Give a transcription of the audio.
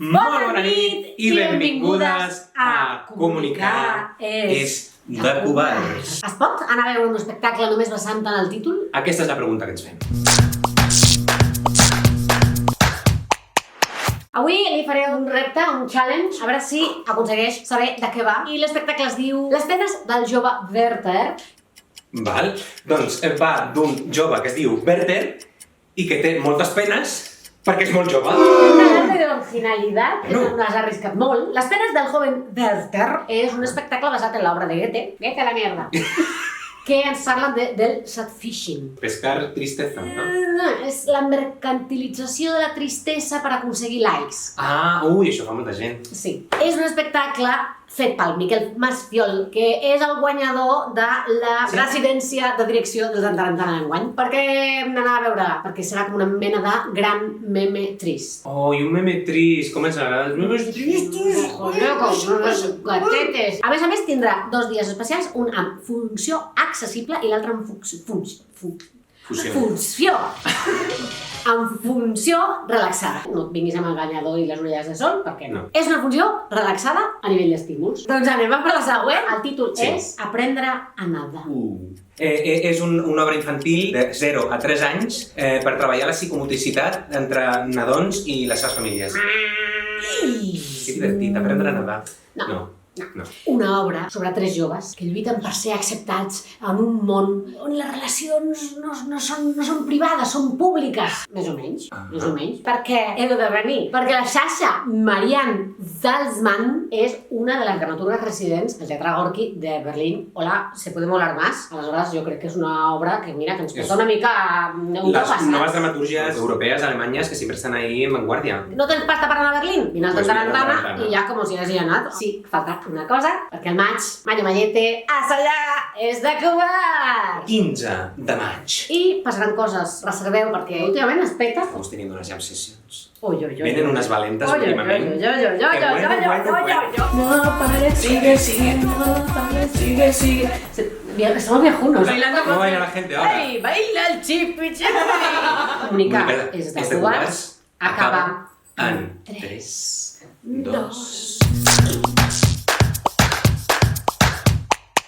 Bona nit i benvingudes a Comunicar és de covards. Es pot anar a veure un espectacle només basant en el títol? Aquesta és la pregunta que ens fem. Avui li faré un repte, un challenge, a veure si aconsegueix saber de què va. I l'espectacle es diu Les penes del jove Werther. Val? Doncs va d'un jove que es diu Werther i que té moltes penes perquè és molt jove. Una originalitat que no les ha arriscat molt. Les penes del joven Werther és un espectacle basat en l'obra de Goethe. Goethe a la mierda. Que ens parlen del sad-fishing. Pescar tristeza, no? No, és la mercantilització de la tristesa per aconseguir likes. Ui, això fa molta gent. Sí. És un espectacle fet pel Miquel Masfiol, que és el guanyador de la presidència de direcció del Tantarantana d'enguany. Per què hem d'anar a veure? Perquè serà com una mena de gran meme trist. Oh, i un meme trist. Com ens agrada els memes tristos? Joder, com els gatetes. A més, tindrà 2 dies especials, un amb funció accessible i l'altre amb funció relaxada. No et vinguis amb el banyador i les orelles de sol, perquè no. És una funció relaxada a nivell d'estímuls. Doncs anem per la següent. El títol és Aprendre a nedar. És una obra infantil de 0 a 3 anys per treballar la psicomotricitat entre nadons i les seves famílies. Que divertit, aprendre a nedar. No. Una obra sobre 3 joves que lluiten per ser acceptats en un món on les relacions no són privades, són públiques. Més o menys. Per què he de venir? Perquè la Sasha Marianne Salzman és una de les dramaturgues residents del Teatre Gorki de Berlín. Hola, ¿se puede molar más? Aleshores, jo crec que és una obra que, mira, que ens porta una mica les noves dramatúrgies europees, alemanyes, que sempre estan ahí en vanguardia. No tens pasta per anar a Berlín? Vine al Tantarantana i ja com si hagi anat. Sí, falta una cosa, perquè el maig, Mayo Mayete, allà és de covards! 15 de maig. I passaran coses, reserveu, perquè últimament es peta. Estamos teniendo unas jam sessions. Vienen unas valentes últimamente. No pares, sigue. Estamos viejunos. Bailando con... baila la gente ahora. Ay, baila el chipi. Comunicar és de covards. Acaba en 3, 2...